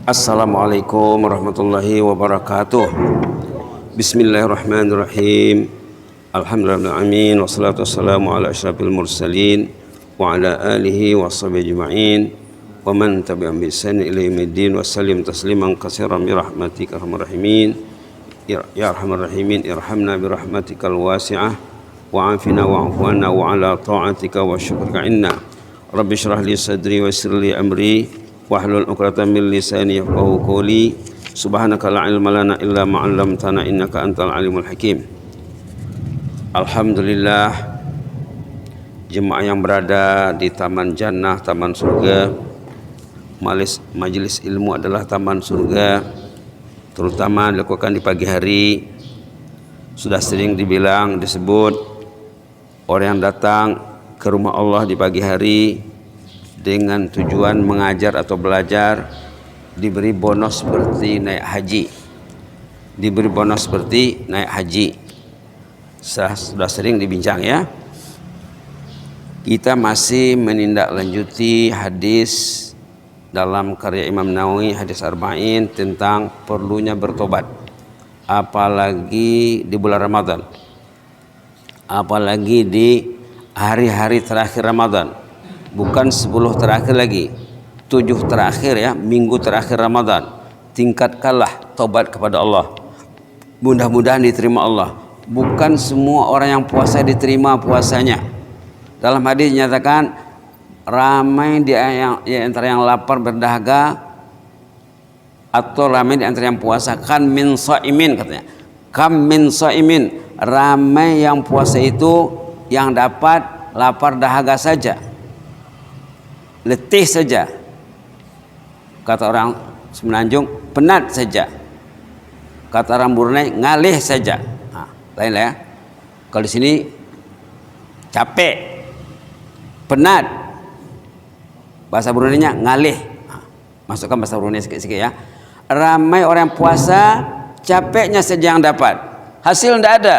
Assalamualaikum warahmatullahi wabarakatuh. Bismillahirrahmanirrahim. Alhamdulillahirrahmanirrahim. Wassalatu wassalamu ala asyrafil mursalin wa ala alihi wa sahbihi ajma'in wa man tabi'ahum bi ihsan ila yaumiddin wa sallim tasliman katsiran bi rahmatika arhamar rahimin. Ya arhamar rahimin, irhamna bi rahmatikal wasi'ah wa afina wa afwana wa ala ta'atika wa syukrika inna. Rabbi shrah li sadri wa yassir li amri wahlul 'uqdatam min lisani yafqahu qawli. Subhanaka la ilma lana illa ma 'allamtana innaka antal alimul hakim. Alhamdulillah, jemaah yang berada di Taman Jannah, Taman Surga. Majelis ilmu adalah taman surga, terutama dilakukan di pagi hari. Sudah sering disebut orang yang datang ke rumah Allah di pagi hari dengan tujuan mengajar atau belajar diberi bonus seperti naik haji. Sudah sering dibincang ya. Kita masih menindaklanjuti hadis dalam karya Imam Nawawi, hadis Arba'in, tentang perlunya bertobat, apalagi di bulan Ramadan, apalagi di hari-hari terakhir Ramadan. Bukan 10 terakhir lagi, 7 terakhir ya, minggu terakhir Ramadan. Tingkatkanlah tobat kepada Allah, mudah-mudahan diterima Allah. Bukan semua orang yang puasa diterima puasanya. Dalam hadis dinyatakan ramai di antara yang lapar berdahaga atau ramai di antara yang puasa. Kan min shaimin, katanya. Kam min shaimin, ramai yang puasa itu yang dapat lapar dahaga saja, letih saja. Kata orang Semenanjung, penat saja. Kata orang Brunei, ngalih saja. Nah, lain lah ya. Kalau di sini capek, penat. Bahasa Bruneinya ngalih. Nah, masukkan bahasa Brunei sikit-sikit ya. Ramai orang puasa, capeknya saja yang dapat, hasil tidak ada.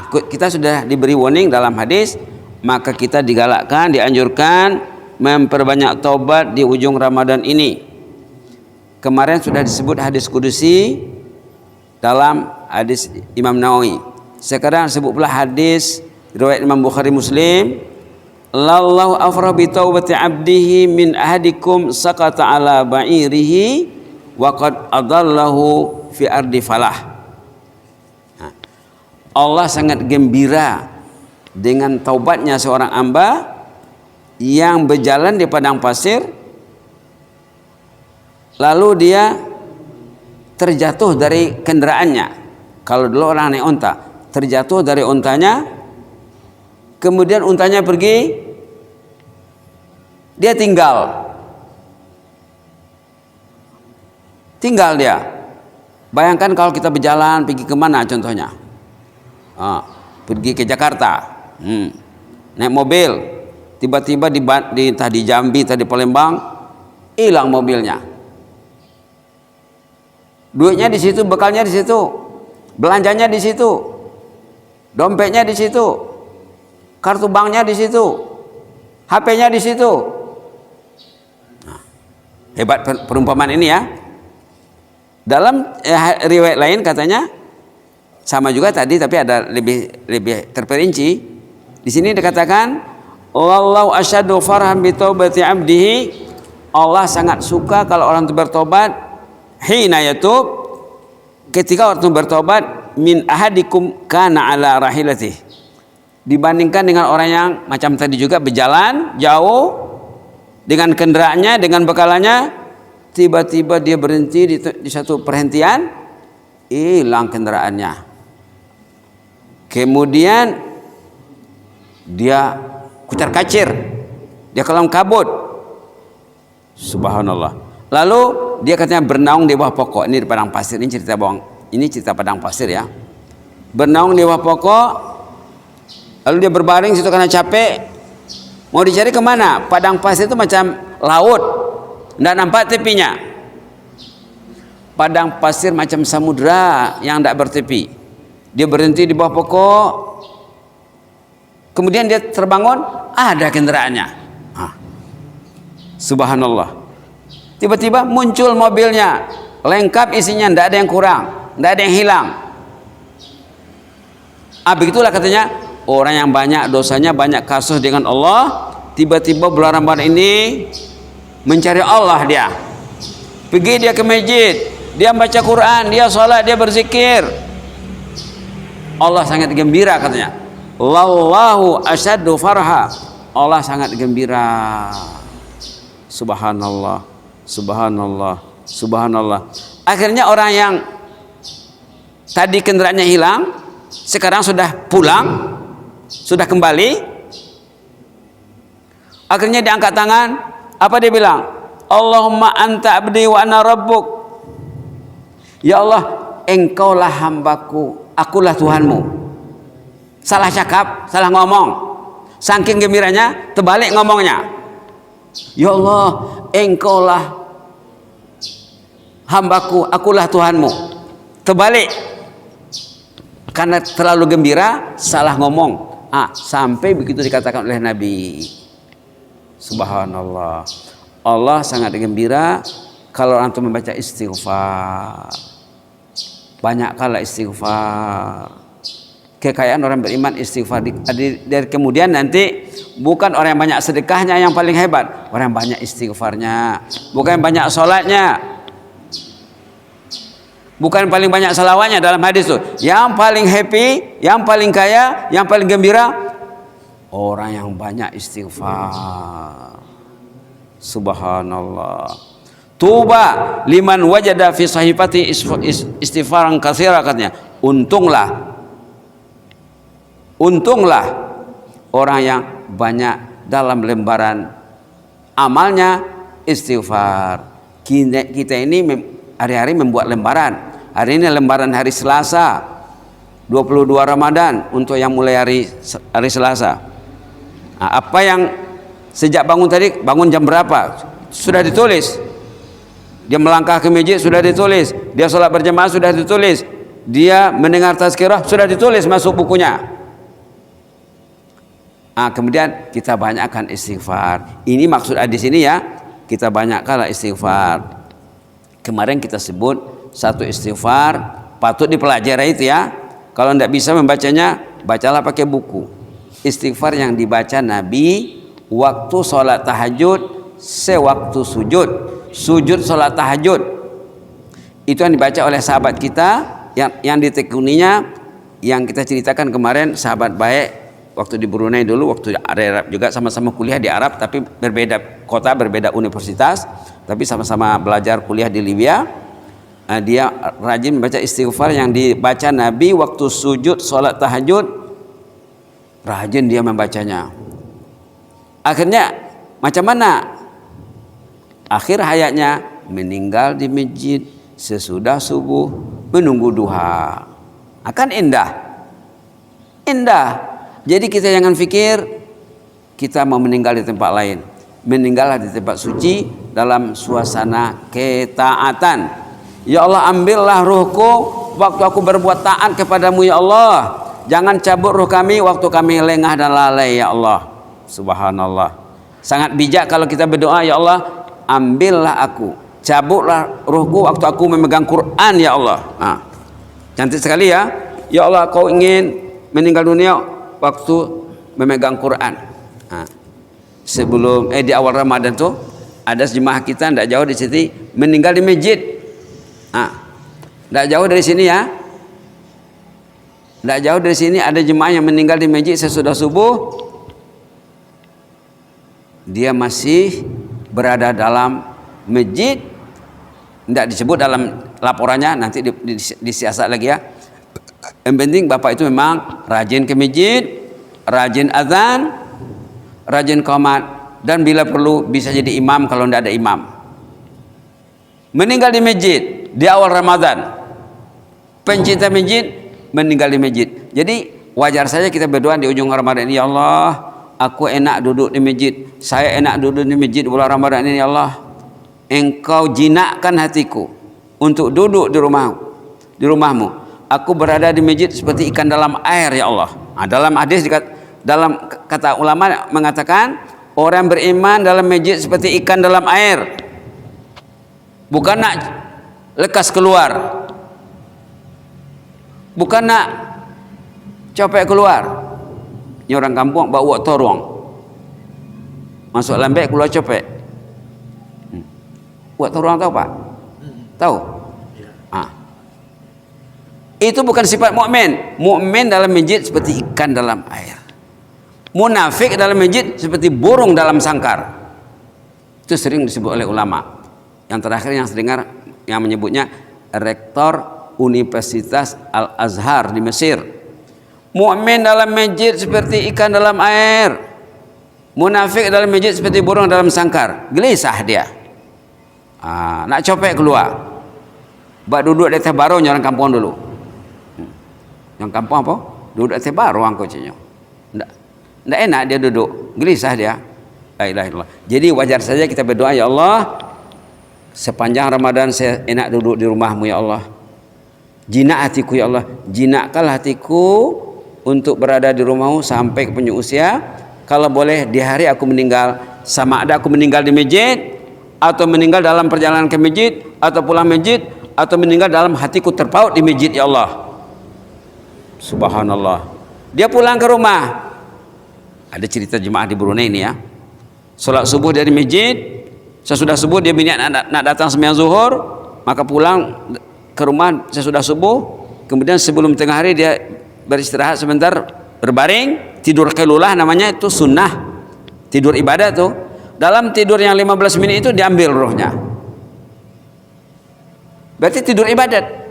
Kita sudah diberi warning dalam hadis, maka kita digalakkan, dianjurkan memperbanyak taubat di ujung Ramadan ini. Kemarin sudah disebut hadis kudusi dalam hadis Imam Nawawi. Sekarang sebut pula hadis riwayat Imam Bukhari Muslim. Lallahu afrah bi taubati abdihi min ahadikum saqata ala ba'irihi wa qad adallahu fi ardi falah. Allah sangat gembira dengan taubatnya seorang hamba yang berjalan di padang pasir, lalu dia terjatuh dari kendaraannya. Kalau dulu orang naik unta, terjatuh dari untanya, kemudian untanya pergi, dia tinggal dia. Bayangkan kalau kita berjalan pergi kemana contohnya, pergi ke Jakarta, naik mobil, tiba-tiba entah di Jambi, entah di Palembang, hilang mobilnya. Duitnya di situ, bekalnya di situ, belanjanya di situ, dompetnya di situ, kartu banknya di situ, HP-nya di situ. Nah, hebat perumpamaan ini ya. Dalam riwayat lain katanya sama juga tadi, tapi ada lebih terperinci. Di sini dikatakan, wallahu asyaddu farhan bi taubati abdihi. Allah sangat suka kalau orang itu bertobat. Hina yatub, ketika orang itu bertobat, min ahadikum kana ala rahilatih, dibandingkan dengan orang yang macam tadi juga berjalan jauh dengan kendaraannya, dengan bekalannya, tiba-tiba dia berhenti di satu perhentian, hilang kendaraannya, kemudian dia kucar kacir, dia kelam kabut, subhanallah. Lalu dia katanya bernaung di bawah pokok. Ini di padang pasir, ini cerita padang pasir ya. Bernaung di bawah pokok, lalu dia berbaring situ karena capek. Mau dicari kemana? Padang pasir itu macam laut, tidak nampak tepinya. Padang pasir macam samudra yang tidak bertepi. Dia berhenti di bawah pokok, kemudian dia terbangun, ada kendaraannya. Subhanallah. Tiba-tiba muncul mobilnya, lengkap isinya, tidak ada yang kurang, tidak ada yang hilang. Begitulah katanya orang yang banyak dosanya, banyak kasus dengan Allah, tiba-tiba bulan Ramadan ini mencari Allah dia. Pergi dia ke masjid, dia baca Quran, dia sholat, dia berzikir. Allah sangat gembira katanya. Wallahu asyaddu farha. Allah sangat gembira. Subhanallah, subhanallah, subhanallah. Akhirnya orang yang tadi kendaraannya hilang, sekarang sudah pulang, sudah kembali. Akhirnya dia angkat tangan. Apa dia bilang? Allahumma anta abdi wa ana rabbuk. Ya Allah, engkaulah hambaku, akulah Tuhanmu. Salah cakap, salah ngomong. Saking gembiranya, terbalik ngomongnya. Ya Allah, engkaulah hambaku, akulah Tuhanmu. Terbalik. Karena terlalu gembira, salah ngomong. Sampai begitu dikatakan oleh Nabi. Subhanallah. Allah sangat gembira kalau orang itu membaca istighfar. Banyak kala istighfar. Kekayaan orang beriman istighfar. Dari kemudian nanti bukan orang yang banyak sedekahnya yang paling hebat, orang yang banyak istighfarnya. Bukan yang banyak sholatnya, bukan yang paling banyak salawatnya. Dalam hadis itu, yang paling happy, yang paling kaya, yang paling gembira, orang yang banyak istighfar. Subhanallah. Tuba liman wajada fi sahifati istighfaran katsira katanya. Untunglah orang yang banyak dalam lembaran amalnya istighfar. Kita ini hari-hari membuat lembaran. Hari ini lembaran hari Selasa 22 Ramadan untuk yang mulai hari Selasa. Apa yang sejak bangun tadi, bangun jam berapa, sudah ditulis. Dia melangkah ke masjid, sudah ditulis. Dia sholat berjamaah, sudah ditulis. Dia mendengar tazkirah, sudah ditulis masuk bukunya. Kemudian kita banyakkan istighfar. Ini maksud di sini ya, kita banyakkanlah istighfar. Kemarin kita sebut satu istighfar patut dipelajari itu ya. Kalau tidak bisa membacanya, bacalah pakai buku. Istighfar yang dibaca Nabi waktu sholat tahajud, sewaktu sujud. Sujud sholat tahajud. Itu yang dibaca oleh sahabat kita yang ditekuninya, yang kita ceritakan kemarin, sahabat baik. Waktu di Brunei dulu, waktu Arab juga sama-sama kuliah di Arab, tapi berbeda kota, berbeda universitas, tapi sama-sama belajar kuliah di Libya. Dia rajin membaca istighfar yang dibaca Nabi waktu sujud sholat tahajud. Rajin dia membacanya. Akhirnya macam mana? Akhir hayatnya meninggal di masjid sesudah subuh menunggu duha. Akan indah. Jadi kita jangan pikir kita mau meninggal di tempat lain. Meninggallah di tempat suci dalam suasana ketaatan. Ya Allah, ambillah ruhku waktu aku berbuat taat kepadamu ya Allah. Jangan cabut ruh kami waktu kami lengah dan lalai ya Allah. Subhanallah. Sangat bijak kalau kita berdoa, ya Allah, ambillah aku, cabutlah ruhku waktu aku memegang Quran ya Allah. Cantik sekali ya. Ya Allah, kau ingin meninggal dunia waktu memegang Quran. Sebelum di awal Ramadan tuh ada jemaah kita tidak jauh di sini meninggal di masjid. Tidak jauh dari sini ya. Tidak jauh dari sini ada jemaah yang meninggal di masjid sesudah subuh. Dia masih berada dalam masjid. Tidak disebut dalam laporannya, nanti disiasat lagi ya. Yang penting bapak itu memang rajin ke masjid, rajin azan, rajin qomat, dan bila perlu bisa jadi imam kalau tidak ada imam. Meninggal di masjid di awal Ramadan. Pencinta masjid meninggal di masjid. Jadi wajar saja kita berdoa di ujung Ramadan ini, ya Allah, aku enak duduk di masjid. Saya enak duduk di masjid bulan Ramadan ini, ya Allah. Engkau jinakkan hatiku untuk duduk di rumahmu. Aku berada di masjid seperti ikan dalam air ya Allah. Dalam hadis dalam kata ulama mengatakan orang beriman dalam masjid seperti ikan dalam air. bukan nak lekas keluar, bukan nak copek keluar. Ini orang kampung bawa torong, masuk lembek keluar copek. Buat torong tahu Pak? Tahu? Itu bukan sifat mukmin. Mukmin dalam masjid seperti ikan dalam air. Munafik dalam masjid seperti burung dalam sangkar. Itu sering disebut oleh ulama. Yang terakhir yang dengar yang menyebutnya rektor Universitas Al-Azhar di Mesir. Mukmin dalam masjid seperti ikan dalam air. Munafik dalam masjid seperti burung dalam sangkar. Gelisah dia. Nak copek keluar. Bak duduk di atas baru orang kampung dulu. Yang kampung apa? Duduk di atas baru orang kocenya. Tidak enak dia duduk. Gelisah dia. La ilaha illallah. Jadi wajar saja kita berdoa, ya Allah, sepanjang Ramadan saya enak duduk di rumahmu ya Allah. Jinak hatiku ya Allah. Jinakkan hatiku untuk berada di rumahmu sampai ke penyu usia. Kalau boleh di hari aku meninggal, sama ada aku meninggal di masjid, atau meninggal dalam perjalanan ke masjid, atau pulang masjid, atau meninggal dalam hatiku terpaut di masjid ya Allah. Subhanallah. Dia pulang ke rumah. Ada cerita jemaah di Brunei ini ya. Salat subuh dari masjid, sesudah subuh dia berniat nak datang sembahyang zuhur, maka pulang ke rumah sesudah subuh. Kemudian sebelum tengah hari dia beristirahat sebentar, berbaring, tidur qailulah namanya, itu sunnah. Tidur ibadah tuh. Dalam tidur yang 15 menit itu diambil rohnya. Berarti tidur ibadat.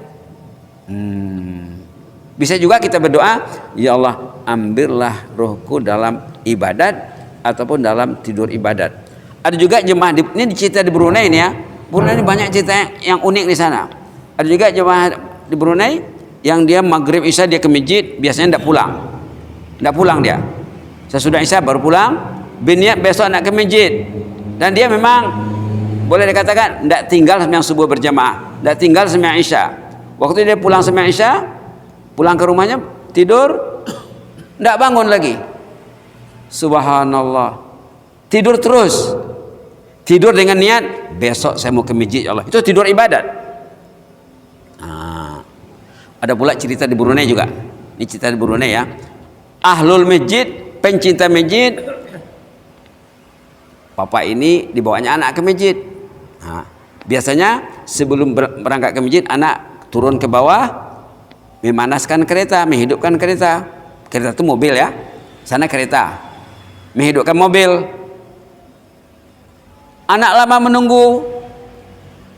Bisa juga kita berdoa, ya Allah, ambillah rohku dalam ibadat ataupun dalam tidur ibadat. Ada juga jemaah ini cerita di Brunei ini ya. Brunei ini banyak cerita yang unik di sana. Ada juga jemaah di Brunei yang dia maghrib isya dia ke masjid, biasanya tidak pulang. Tidak pulang dia. Sesudah isya baru pulang, berniat besok nak ke masjid. Dan dia memang boleh dikatakan tidak tinggal sembahyang subuh berjamaah, tidak tinggal sembahyang isya. Waktu dia pulang sembahyang isya, pulang ke rumahnya tidur, tidak bangun lagi. Subhanallah. Tidur terus. Tidur dengan niat besok saya mau ke masjid ya Allah. Itu tidur ibadat. Ada pula cerita di Brunei juga. Ini cerita di Brunei ya. Ahlul masjid, pencinta masjid. Bapak ini dibawanya anak ke masjid. Biasanya sebelum berangkat ke masjid, anak turun ke bawah, memanaskan kereta, menghidupkan kereta. Kereta itu mobil ya. Sana kereta. Menghidupkan mobil. Anak lama menunggu.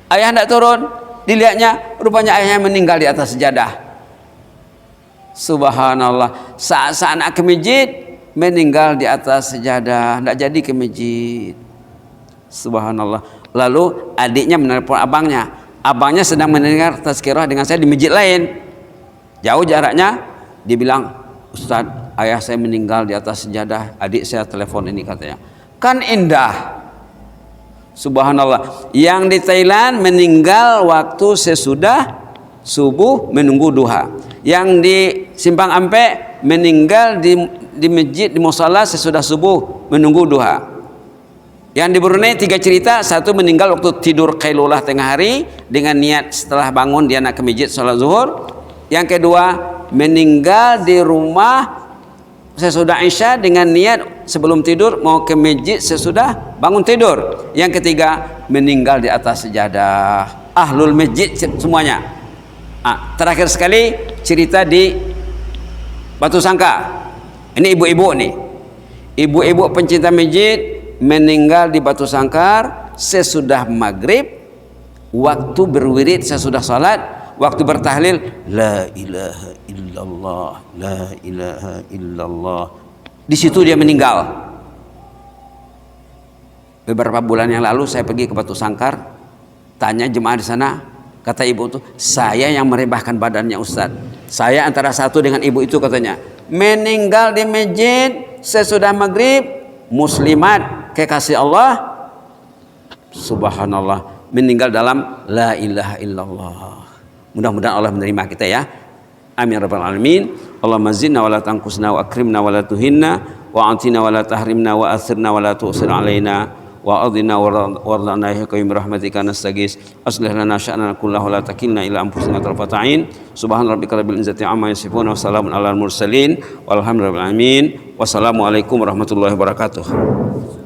Ayah tidak turun. Dilihatnya, rupanya ayahnya meninggal di atas sejadah. Subhanallah. Saat anak ke masjid, meninggal di atas sejadah. Tidak jadi ke masjid. Subhanallah. Lalu adiknya menelpon abangnya. Abangnya sedang mendengar tazkirah dengan saya di masjid lain. Jauh jaraknya. Dia bilang, Ustaz, ayah saya meninggal di atas sejadah. Adik saya telepon ini katanya. Kan indah. Subhanallah. Yang di Thailand meninggal waktu sesudah subuh menunggu duha. Yang di Simpang Ampe meninggal di masjid di musala sesudah subuh menunggu duha. Yang di Brunei 3 cerita. Satu meninggal waktu tidur qailulah tengah hari dengan niat setelah bangun dia nak ke masjid salat zuhur. Yang kedua meninggal di rumah sesudah isya dengan niat sebelum tidur mau ke masjid sesudah bangun tidur. Yang ketiga meninggal di atas sejadah. Ahlul masjid semuanya. Terakhir sekali cerita di Batu Sangka. Ini ibu-ibu nih. Ibu-ibu pencinta masjid meninggal di Batu Sangkar sesudah maghrib, waktu berwirid sesudah salat, waktu bertahlil la ilaha illallah, la ilaha illallah. Di situ dia meninggal. Beberapa bulan yang lalu saya pergi ke Batu Sangkar, tanya jemaah di sana, kata ibu itu, saya yang merebahkan badannya Ustaz. Saya antara satu dengan ibu itu katanya, meninggal di masjid sesudah maghrib, muslimat kekasih Allah, subhanallah, meninggal dalam la ilaha illallah. Mudah-mudahan Allah menerima kita ya. Amin rabbal alamin. Allahumma zinna wa la tanqusna wa akrimna wa la tuhinna wa atina wa la tahrimna wa athirna wa la tu'sir alaina wa adina wardana ya qayyum rahmatika nastaghis aslih lana sya'nana kullahu la takilna ila anfusina tarfata ain subhana rabbika rabbil izzati amma yasifun wa salamun alal mursalin walhamdulillahi rabbil alamin wassalamu alaikum warahmatullahi wabarakatuh.